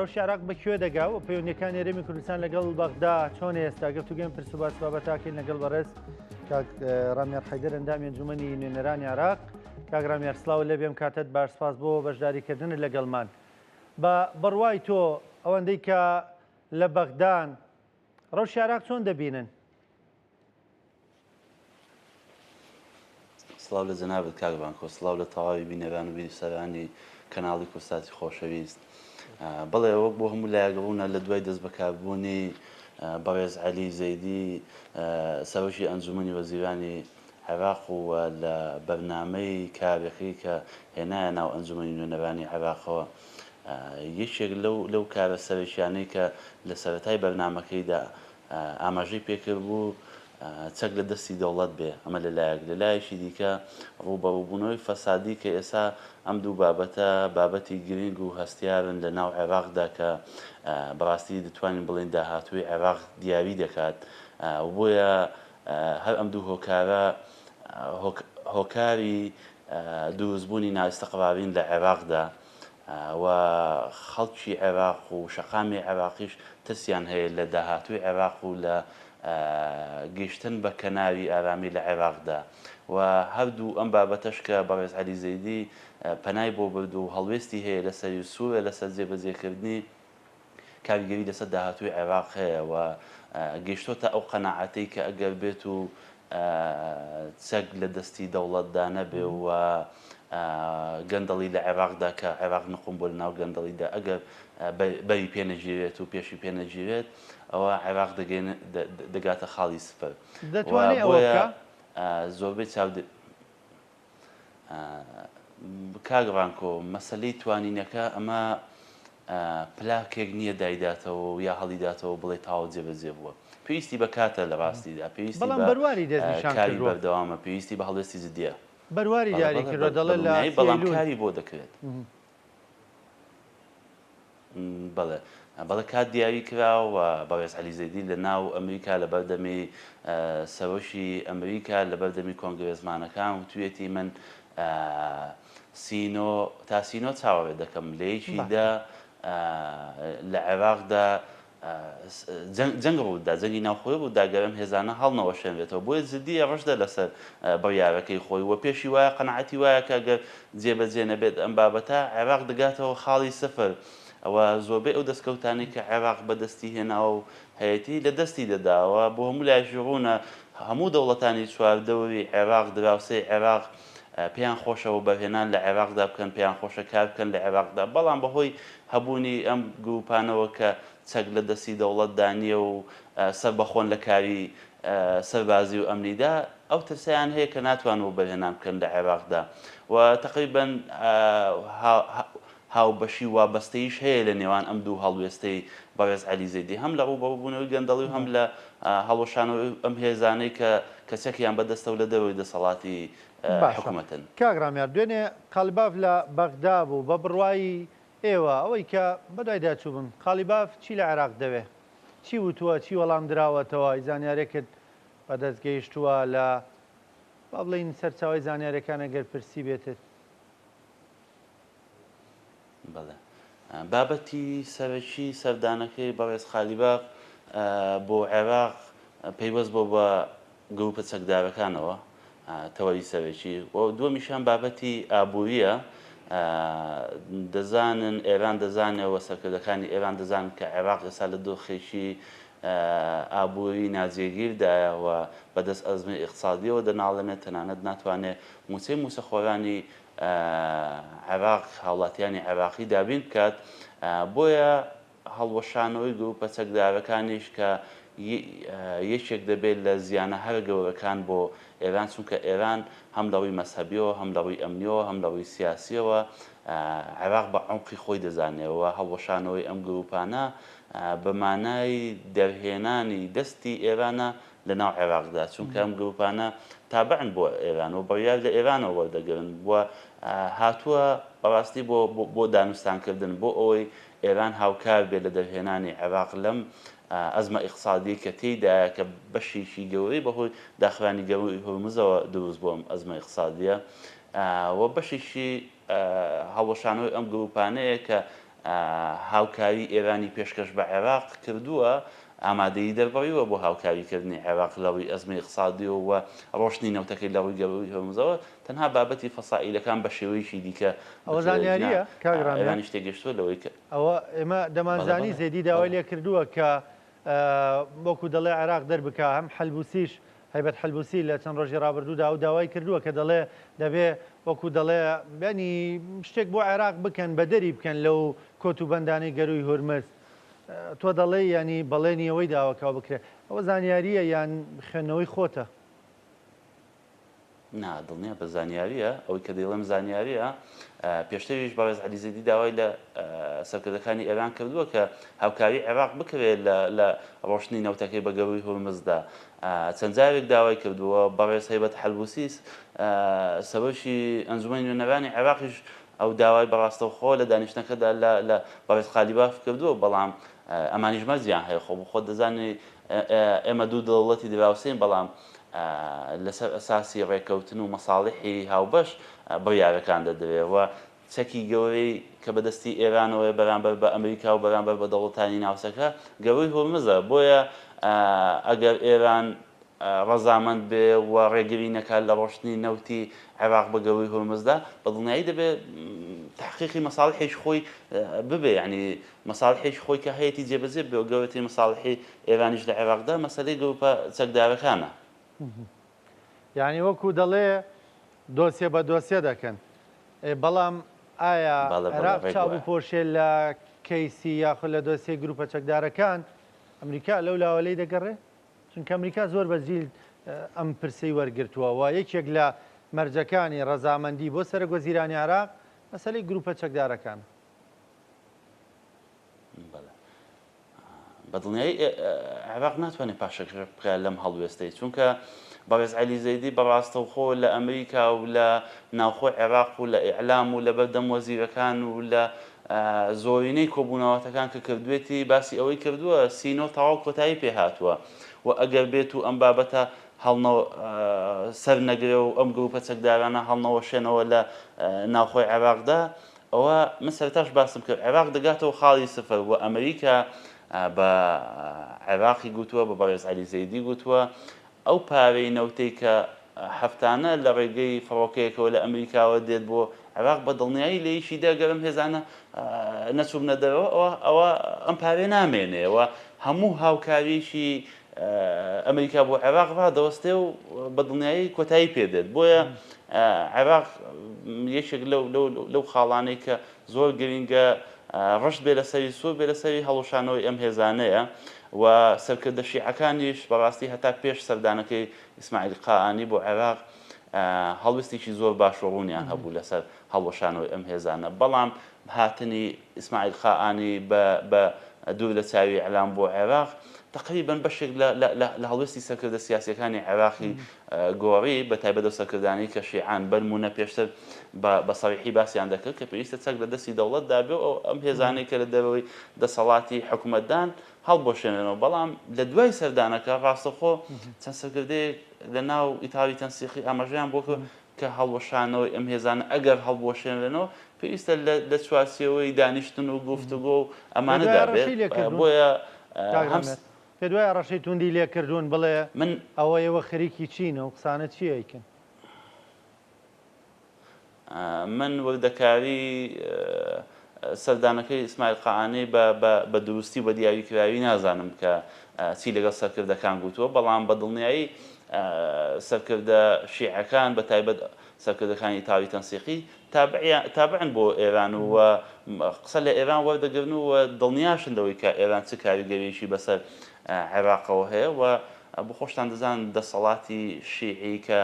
ڕەوشی عێراق بەکوێ دەگا و پەیوەندیەکانی هەرێمی کوردستان لەگەڵ بەغدا چۆن ئێستا گفتوگوێم پرسوباس بابەتاکەین لەگەڵ بەڕێز کاک ڕامیار حەیدەر ئەندامی ئەنجومەنی نوێنەرانی عێراق. کاک ڕامیار سڵاو لێ بێم، کاتت باشسپاس بۆ بەشداریکردنت لەگەڵمان. بە بڕوای تۆ ئەوەندەی کە لە بەغدان ڕەوشی عێراق چۆن دەبینن؟ سڵاو لە جەنابەت کاک بانکۆ، سڵاو لە تەواوی بینەران و بیرسەرانی کەناڵی کورساتی خۆشەویست. بەڵێ وەک بۆ هەموو لایەگەبوونە لە دوای دەست بەکاربوونی بەڕێز عەلی زەیدی سەرۆکی ئەنجومەنی وەزیرانی عێراق و لە بەرنامەی کارێکی کە هێنایە ناو ئەنجومەنی نوێنەرانی عێراقەوە، یەکێک لەو کارە سەرۆکیانەی کە لە سەرەتای بەرنامەکەیدا ئاماژەی پێکرد بوو چەک لە دەستی دەوڵەت بێ. ئەمە لەلایەک، لەلایەکی دیکە ڕووبەڕووبوونەوەی فەسادی کە ئێستا ئەم دوو بابەتە بابەتی گرنگ و هەستیارن لە ناو عێراقدا کە بەڕاستی دەتوانین بڵێن داهاتووی عێراق دیاری دەکات. بۆیە هەر ئەم دوو هۆکارە هۆکاری دروستبوونی نائیستیقرارین لە عێراقدا و خەڵکی عێراق و شەقامی عێراقیش ترسیان هەیە لە داهاتووی عێراق و لە گەیشتن بە کەناوی ئارامی لە عێراقدا. و هەردوو ئەم بابەتەش کە بەڕێز عەلی زەیدی پەنای بۆ برد و هەڵوێستی هەیە لەسەر سوورە لەسەر جێبەجێکردنی کاریگەری لەسەر داهاتووی عێراق هەیە و گەیشتۆتە ئەو قەناعەتەی کە ئەگەر بێت و چەک لە دەستی دەوڵەتدا نەبێ و گەندەڵی لە عێراقدا کە عێراق نقم بۆ لە ناو گەندەڵیدا ئەگەر بەری پێنەگیرێت و پێشی پێنەگیرێت ئەوە عێراق دەگاتە خاڵی سپەر. دەتوانێت ئەوە بکە؟ زۆربەی چاودێ کاگڕانکۆ مەسەلەی توانینەکە ئەمە پلاکێک نییە دایداتەوە و یا هەڵیداتەوە بڵێ تاوە جێبەجێ بووە. پێویستی بە کاتە لە ڕاستیدا، پێویستی بە کاری بەردەوامە، پێویستی بە هەڵوێستی جددیە. بەرواری دیاری کردووە دەڵێ لە بەڵام کاری بۆ دەکرێت. بەڵێ کات دیاری کراوە بەڕێز عەلی زەیدی لە ناو ئەمریکا لە بەردەمی سەرۆکی ئەمریکا لە بەردەمی کۆنگرێزمانەکان وتوێتی من تا سینۆ چاوەڕێ دەکەم لە یەکیدا لە عێراقدا جەنگ ڕوودا، جەنگی ناوخۆی ڕوودا گەرم هێزانە هەڵنەوە شێنرێتەوە. بۆیە جددیە ڕەشدە لەسەر بڕیارەکەی خۆی و پێشی وایە قەنەعەتی وایە کە ئەگەر جێبەجێ نەبێت ئەم بابەتە عێراق دەگاتەوە خاڵی سەفەر. ئەوە زۆربەی ئەو دەستکەوتانی کە عێراق بەدەستی هێناوە و هەیەتی لە دەستی دەداوە بۆ هەموو لایشی ڕوونە. هەموو دەوڵەتانی چواردەوری عێراق دراوسەی عێراق پێیان خۆشەوە بەهێنان لە عێراقدا بکەن، پێیان خۆشە کار بکەن لە عێراقدا، بەڵام بەهۆی هەبوونی ئەم گروپانەوە کە چەک لە دەستی دەوڵەتدا نییە و سەر بەخۆن لە کاری سەربازی و ئەمنیدا، ئەو ترسیان هەیە کە ناتوانەوە بەهێنان بکەن لە عێراقدا. و تقریبەن هاوبەشی وابەستەیش هەیە لە نێوان ئەم دوو هەڵوێستەی بەڕێز عەلی زەیدی، هەم لە ڕووبەڕووبوونەوەی گەندەڵی و هەم لە هەڵوەشانەوەی ئەم هێزانەی کە کەچەکیان بەدەستە و لە دەوری دەسەڵاتی حکوومەتن. کاک ڕامیار، دوێنێ قالیباف لە بەغدا بوو بە بڕوایی ئێوە ئەوەی کە بەدوایدا چوو بن. قالیباف چی لە عێراق دەوێ؟ چی وتووە؟ چی وەڵام دراوەتەوە؟ زانیارێکت بەدەستگەیشتووە لە با بڵین سەرچاوی زانیارەکان ئەگەر پرسی بێتت؟ بەڵێ بابەتی سەرەکی سەردانەکەی بەڕێز قالیباف بۆ عێراق پەیوەست بۆ بە گروپە چەکدارەکانەوە تەوەری سەرەکی و دووەمیشان بابەتی ئابووریە. دەزانن ئێران دەزانێەوە سەرکردەکانی ئێران دەزانن کە عێراق ئێستا لە دۆخێکی ئابووری ناجێگیردایەوە بەدەست ئەزمەی ئیقتصادیەوە دەناڵێنێت، تەنانەت ناتوانێت موچەی موسەخۆرانی عێراق هاوڵاتیانی عێراقی دابین بکات. بۆیە هەڵوەشانەوەی گروپە چەکدارەکانیش کە یەکێک دەبێت لە زیانە هەر گەورەکان بۆ ئێران، چونکە ئێران هەم لەڕووی مەسەبیەوە هەم لەڕووی ئەمنیەوە هەم لەڕووی سیاسیەوە عێراق بە عەمقی خۆی دەزانێەوە. هەڵوەشانەوەی ئەم گروپانە بە مانای دەرهێنانی دەستی ئێرانە لە ناو عێراقدا، چونکە ئەم گروپانە تابعن بۆ ئێران و بڕیار لە ئێرانەوە وەردەگرن وە هاتووە بەڕاستی بۆ دانوستانکردن بۆ ئەوەی ئێران هاوکار بێت لە دەرهێنانی عێراق لەم ئەزمە ئیقتصادی کە تێیدایە کە بەشێکی گەورەی بەهۆی داخرانی گەورەی هۆرمزەوە دروست بووە ئەزمە ئیقتصادیە و بەشێکی هەڵوەشانەوەی ئەم گروپانەیە کە هاوکاری ئێرانی پێشکەش بە عێراق کردووە ئامادەیی دەربڕیوە بۆ هاوکاریکردنی عێراق لەڕووی ئەزمەی اقتصادیەوە و ڕۆشتنی نەوتەکەی لەڕووی گەڕووی هەرموزەوە تەنها بابەتی فەسائیلەکان بە شێوەیەکی دیکە ئەوە زانیاریە ئێرانی شتێگەشتووە لەوەی کە ئەوە ئێمە دەمانزانی زێدی داوای لێ کردووە کە وەکو دەڵێ عێراق دەربکە هەم حەلبوسیش هەیبەت حەلبوسی لە چەند ڕۆژی ڕابردوودا و داوای کردووە کە دەڵێ دەبێ وەکو دەڵێ بینی شتێک بۆ عێراق بکەن بە دەری بکەن لەو کۆت و بەندانەی گەروی هورمز تۆ دەڵێ ینی بەڵێنی ئەوەی داواکەوە بکرێت ئەوە زانیاریە یان خوێندنەوەی خۆتە دڵنییا بە زانیاریە ئەوەی کە دەیڵێم زانیاریە پێشتەویش بەڕێز عەلیزەیدی داوای لە سەرکردەکانی ئێران کردووە کە هاوکاری عێراق بکرێت لە ڕۆشتنی نەوتەکەی بە گەڕووی هورمزدا چەند جارێک داوای کردووە بەڕێز هەیبەت حەلبوسیس سەرۆکی ئەنجومەنی نوێنەرانی عێراقیش ئەو داوای بەڕاستەوخۆ لە دانیشتەکەدا لە بەڕێز خالیباف کردووە بەڵام ئەمانیش مەرجیان هەیە خۆ خۆت دەزانێت ئێمە دوو دەوڵەتی دراوسین بەڵام لەسەر ئەساسی ڕێکەوتن و مەساڵحی هاوبەش بڕیارەکان دەدرێتەوە چەکی گەورەی کە بەدەستی ئێرانەوەی بەرامبەر بە ئەمریکا و بەرامبەر بە دەوڵەتانی ناوچەکە گەورەی هورمزە بۆیە ئەگەر ئێران ڕەزامەند بێ و ڕێگری نەکات لە ڕۆشتنی نەوتی عێراق بە گەورەی هورمزدا بەدڵنیایی دەبێت تحقیقی مەساڵحیش خۆی ببێ ینی مەساڵحیش خۆی کە هەیەی جێبەجێ بێ و گەورەتی مەساڵحی ئێرانیش لە عێراقدا مەسەلەی گروپە چەکدارەکانە یعنی وەکو دەڵێ دۆسیە بە دۆسیە دەکەن بەڵام ئایا عێراق چاوپۆشێ لە کەیسی یاخود لە دۆسیە گروپە چەکدارەکان ئەمریکا لەو لاوەلەی دەگەڕێ چونکە ئەمریکا زۆر بەزیل ئەم پرسەی وەرگرتووە و یەکێک لە مەرجەکانی ڕەزامەندی بۆ سەرۆکوەزیرانی عێراق مەسەلەی گروپە چەکدارەکان بەدڵنیایی عێراق ناتوانێت پاشەکەش بکات لەم هەڵوێستەی چونکە بەڕێز عەلیزەیدی بەڕاستەوخۆ لە ئەمریکا و لە ناوخۆی عێراق و لە ئیعلام و لە بەردەم وەزیرەکان و لە زۆرینەی کۆبوونەوەتەکان کە کردوێتی باسی ئەوەی کردووە سینۆ تەواو کۆتایی پێ هاتووە و ئەگەر بێت و ئەم بابەتە سەر نەگرێ و ئەم گروپە چەکدارانە هەڵنەوەشێنەوە لە ناوخۆی عێراقدا ئەوە من سەرتاش باسم کرد عێراق دەگاتەوە خاڵی سفر و ئەمریکا بە عێراقی گوتووە بە بەڕێز عەلیزەیدی گوتووە ئەو پارەی نەوتەی کە هەفتانە لە ڕێگەی فڕۆکەیەکەوە لە ئەمریکاوە دێت بۆ عێراق بە دڵنیایی لە یشی دەگەرم هێزانە نەچوبنە دەرەوە ئەوە ئەم پارێ نامێنێەوە هەموو هاوکاریشی ئەمریکا بۆ عێراق ڕادەوەستێ و بە دڵنیایی کۆتایی پێدێت بۆیە عێراق یەکێک لەو خاڵانەی کە زۆر گرینگە ڕشت بێ لەسەری سوور بێ لەسەری هەڵوشانەوەی ئەم هێزانەیە و سەرکردە شیعەکانیش بەڕاستی هەتا پێش سەردانەکەی ئیسماعیل قائانی بۆ عێراق هەڵوێستێکی زۆر باش و ڕوونیان هەبوو لەسەر هەڵوەشانەوەی ئەم هێزانە بەڵام هاتنی ئیسماعیل قائانی بە دوور لە چاوی ئەعلام بۆ عێراق تقریبا بەشێک لە هەڵوێستی سەرکردە سیاسیەکانی عێراقی گۆڕی بە تایبەت و سەرکردانی کە شیعان بەرمونە پێشتر بە سەریحی باسییان دەکرد کە پێویستە چەک لە دەستی دەوڵەتدا بێ و ئەم هێزانەی کە لە دەرەوەی دەسەڵاتی حکوومەتدان هەڵبۆشێنێنەوە بەڵام لە دوای سەردانەکە ڕاستەخۆ چەند سەرکردەیەک لە ناو ئیتاڵی تەنسیقی ئاماژەیان بۆ کە هەڵوەشانەوەی ئەم هێزانە ئەگەر هەڵبۆشێنێنەوە پێویستە لە چوارچێوەی دانیشتن و گفتوگۆ و ئەمانەدا بێت بۆیە پێ دوای ڕەشەی توندی لێکردوون بڵێ من ئەوەیەوە خەریکی چینە و قسانە چیەکەن من وەردەکاری سەردانەکەی ئیسماعیل قائانی بە دروستی بە دیاریکراوی نازانم کە چی لەگەڵ سەرکردەکان گوتووە بەڵام بە دڵنیایی سەرکردە شیعەکان بە تایبەت سەرکردەکانی تاوی تەنسیقی تابعن بۆ ئێران و قسە لە ئێران وەردەگرن و دڵنیاشن لەوەی کە ئێران چ کاریگەریشی بەسەر عێراقەوە هەیە و بۆ خۆشتان دەزان دەسەڵاتی شیعی کە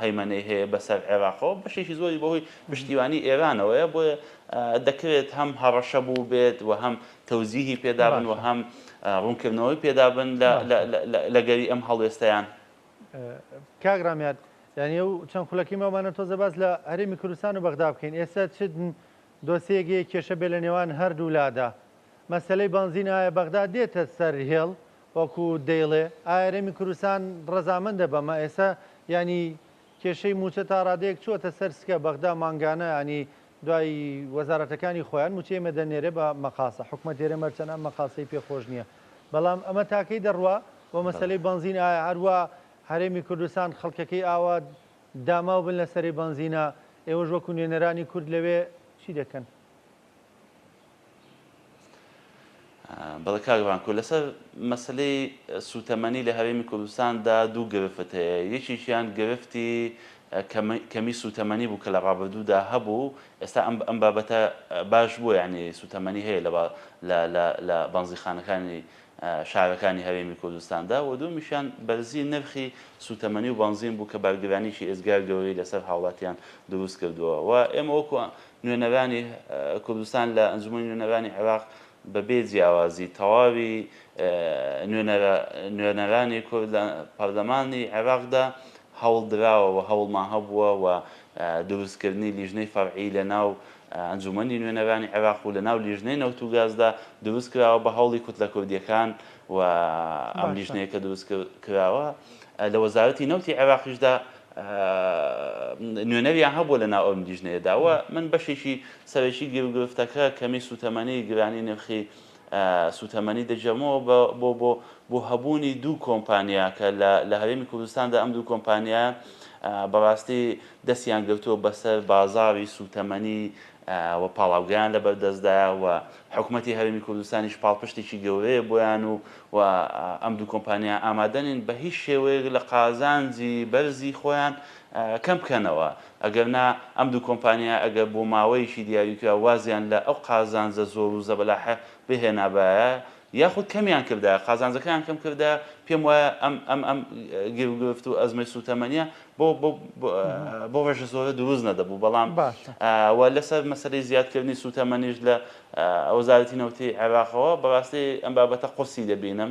هەیمەنەی هەیە بەسەر عێراقەوە بەشێکی زۆری بەهۆی پشتیوانی ئێرانەوەیە بۆیە دەکرێت هەم هەڕەشە بوو بێت و هەم تەوزیهی پێدابن و هەم ڕوونکردنەوەی پێدابن لەگەری ئەم هەڵوێستەیان کاگرامات یعنی و چەند خولەکی مەمانە تۆزە باز لە هەرێمی کوردستان و بەغدا بکەین ئێستا چ دۆسیەکی کێشە بێ لە نێوان هەردوو لادا مەسەلەی بنزین ئایا بەغدا دێتە سەر هێڵ وەکو دەیڵێ ئایا هەرێمی کوردستان ڕەزامەندە بەمە ئێستا ینی کێشەی موچە تا ڕادەیەک چووەتە سەر سکە بەغدا مانگانە ینی دوای وەزارەتەکانی خۆیان موچێمە دەنێرێ بە مەقاسە حکومە دێرە مەرچەنە مەقاسی پێخۆش نییە بەڵام ئەمە تاکەی دەڕوە بۆ مەسلەی بنزین ئایا هەروە هەرێمی کوردستان خەڵکەکەی ئاوا داماو بن لەسەری بنزینە ئێوە وەکو نوێنەرانی کورد لەوێ چی دەکەن؟ بەڵێ کاگوانکو لەسەر مەسلەی سوتەمەنی لە هەرێمی کوردستاندا دوو گرفت هەیە یەکیشیان گرفتی کەمی سوتەمەنی بوو کە لە ڕابردوودا هەبوو ئێستا ئەم بابەتە باش بووە یعنی سوتەمەنی هەیە لە بەنزیخانەکانی شارەکانی هەرێمی کوردستاندا و دوومیشیان بەرزی نرخی سوتەمەنی و بنزین بوو کە بارگرانیشی ئێزگار گەورەی لەسەر هاوڵاتیان دروست کردووە و ئێمە وەکو نوێنەرانی کوردستان لە ئەنجومەنی نوێنەرانی عێراق بەبێ جیاوازی تەواوی نوێنەرانی کورد لە پەرلەمانی عێراقدا هەوڵدراوە و هەوڵمان هەبووە و دروستکردنی لیژنەی فەرعی لە ناو ئەنجومەنی نوێنەرانی عێراق و لە ناو لیژنەی نەوت و گازدا دروست کراوە بە هەوڵی کوتلە کوردیەکان و ئەم لیژنەیە کە دروست کراوە لە وەزارەتی نەوتی عێراقیشدا نوێنەریان هەبووە لە ناو ئەم لیژنەیەداوە من بەشێکی سەرەکی گرفتەکە کەمی سوتەمەنی گرانی نرخی سوتەمەنی دەجەمەوە بۆ هەبوونی دوو کۆمپانیا کە لە هەرێمی کوردستاندا ئەم دوو کۆمپانیا بەڕاستی دەستیان گرتووە بەسەر بازاڕی سوتەمەنی و پاڵاوگەیان لە بەردەستدایە و حکوومەتی هەرێمی کوردستانیش پاڵپشتێکی گەورەیە بۆیان و ئەم دوو کۆمپانیا ئامادەنین بە هیچ شێوەیەک لە قازانجی بەرزی خۆیان کەم بکەنەوە ئەگەرنا ئەم دوو کۆمپانیا ئەگەر بۆ ماوەیەکی دیاریکرا وازیان لە ئەو قازانجە زۆر و زەبەلاحە بهێنابایە یاخود کەمیان کردا قازانجەکەیان کەم کردا پێم وایە ئەم گرفت و ئەزمەی سوتەمەنیە بۆ ڕێژە زۆرە دروست نەدەبوو بەڵام و لەسەر مەسەلەی زیادکردنی سوتەمەنیش لە وەزارەتی نەوتی عێراقەوە بەڕاستی ئەم بابەتە قورسی دەبینم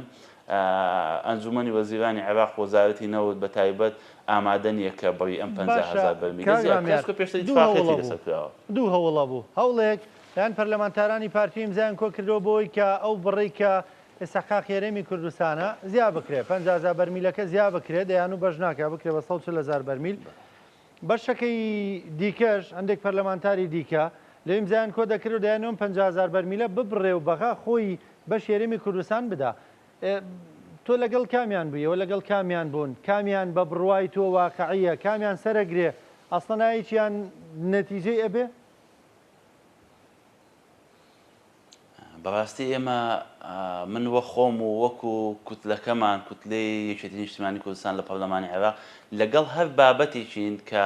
ئەنجومەنی وەزیرانی عێراق وەزارەتی نەوت بە تایبەت ئامادە نییە کە بڕی ئەم 500,000 بەرمیل پێشتر اتفاقێتی لەسەر کراوە دوو هەوڵە بوو هەوڵێک یان پەرلەمانتارانی پارتی ئیمزایان کۆ کردەوە بۆی کە ئەو بڕی کە ئێستا خاخێرەمی کوردستانە زیاد بکرێت 500,000 بەرمیلەکە زیاد بکرێت دەیان و بەش ناکە بکرێت بە 140,000 بەرمیل بەشەکەی دیکەش هەندێک پەرلەمانتاری دیکە لە ئیمزایان کۆ دەکرد و دەیانەوە 500,000 بەرمیلە ببڕێ و بەغا خۆی بەش هێرەمی کوردستان بدا تۆ لەگەڵ کامیان بوویەوە لەگەڵ کامیان بوون کامیان بە بڕوای تۆ واقعیە کامیان سەرەگرێ ئەسڵەنایەکیان نەتیجەی ئەبێ بەڕاستی ئێمە من وە خۆم و وەکو کوتلەکەمان کوتلەی یەکێتی نیشتیمانی کوردستان لە پەرلەمانی عێراق لەگەڵ هەر بابەتێکین کە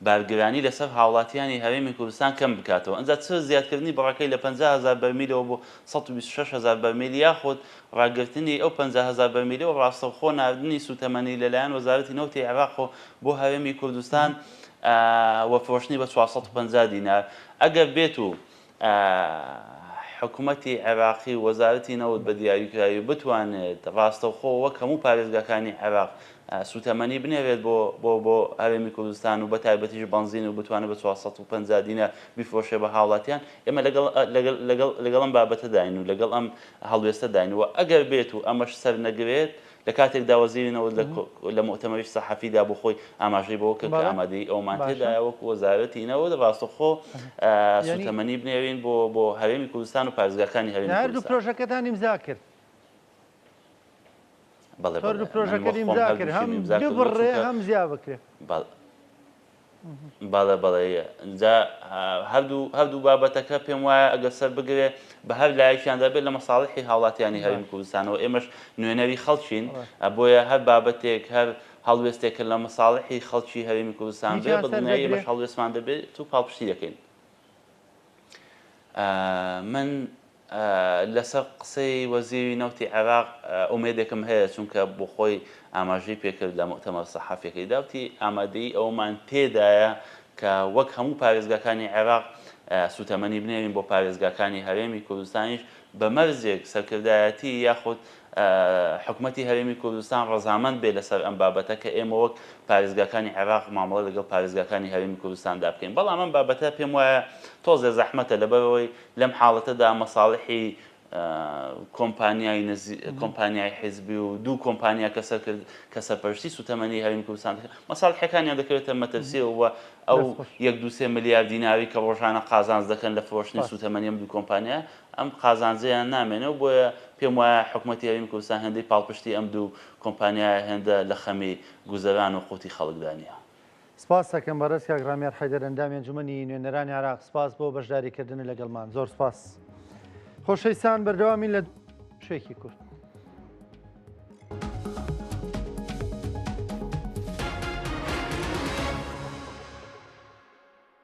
بارگرانی لەسەر هاوڵاتیانی هەرێمی کوردستان کەم بکاتەوە ئەنجا چ زیادکردنی بەڕەکەی لە 50,000 بەرمیلەوە بۆ 126,000 بەرمیل یاخود ڕاگررتنی ئەو 50,000 بەرمیلەوە ڕاستەوخۆ ناردنی سوتەمەنی لەلایەن وەزارەتی نەوتی عێراق بۆ هەرێمی کوردستان وە فرۆشتنی بە 450 دینار ئەگەر بێت و حکوومەتی عێراقی وەزارەتی نەوت بە دیاریکراوی بتوانێت ڕاستەوخۆ وەک هەموو پارێزگاکانی عێراق سوتەمەنی بنێرێت بۆ هەرێمی کوردستان و بە تایبەتیش بنزین و بتوانێت بە 450 دینار بیفرۆشێ بە هاوڵاتیان ئێمە لەگەڵ ئەم بابەتە داین و لەگەڵ ئەم هەڵوێستە داینەوە ئەگەر بێت و ئەمەش سەر نەگرێت لە کاتێکدا وەزیرینەوە لە مؤتەمەری سەحەفیدا بۆ خۆی ئاماژەی بۆ کرد کە ئامادەی ئەومان تێدایە وەکو وەزارەتی نەوت ڕاستەوخۆ سوتەمەنی بنێرین بۆ هەرێمی کوردستان و پارێزگاکانی هەرێمی کوردستان هەردوو پرۆژەکەتان ئیمزا کرد بەڵێ پرۆژەکە ئیمزا کرد هەم ببڕێ هەم زیا بکرێت بەڵێ جا هەردوو بابەتەکە پێم وایە ئەگەر سەر بگرێ بە هەر لایەکیان دەبێت لە مەساڵحی هاوڵاتیانی هەرێمی کوردستانەوە ئێمەش نوێنەری خەڵکین بۆیە هەر بابەتێک هەر هەڵوێستێکە لە مەساڵحی خەڵکی هەرێمی کوردستان بێ بە دنیای ئێمەش هەڵوێستمان دەبێت تو پاڵپشتی دەکەین من لەسەر قسەی وەزیری نەوتی عێراق ئومێدێکم هەیە چونکە بۆ خۆی ئاماژەی پێکرد لە مؤتەمەر سەحەفیەکەی داوتی ئامادەی ئەومان تێدایە کە وەک هەموو پارێزگاکانی عێراق سوتەمەنی بنێرین بۆ پارێزگاکانی هەرێمی کوردستانیش بە مەرزێک سەرکردایەتی یاخود حکوومەتی هەرێمی کوردستان ڕەزامەند بێ لەسەر ئەم بابەتە کە ئێمە وەک پارێزگاکانی عێراق مامەڵە لەگەڵ پارێزگاکانی هەرێمی کوردستاندا بکەین بەڵام ئەم بابەتە پێم وایە تۆزێ زەحمەتە لەبەرەوەی لەم حاڵەتەدا مەساڵحی کۆمپانیای حیزبی و دوو کۆمپانیا کە سەرپەرشتی سوتەمەنی هەرێمی کوردستان دەکەن مەساڵحەکانیان دەکەوێتە مەترسیەوە ئەو 1-2 ملیار دیناری کە ڕۆژانە قازانج دەکەن لە فرۆشتنی سوتەمەنی ئەم دوو کۆمپانیا ئەم قازانجەیان نامێنێ و بۆیە پێم وایە حکوومەتی هەرێمی کوردستان هەندەی پاڵپشتی ئەم دوو کۆمپانیای هێندە لە خەمی گوزەران و قوتی خەڵکدانیە. سپاس دەکەم بەڕێز کاک ڕامێر حەیدەر ئەندامی ئەنجومەنی نوێنەرانی عێراق سپاس بۆ بەشداریکردن لەگەڵمان زۆر سپاس. خۆشەویستان بەردەوامی لە شوێکی کورد.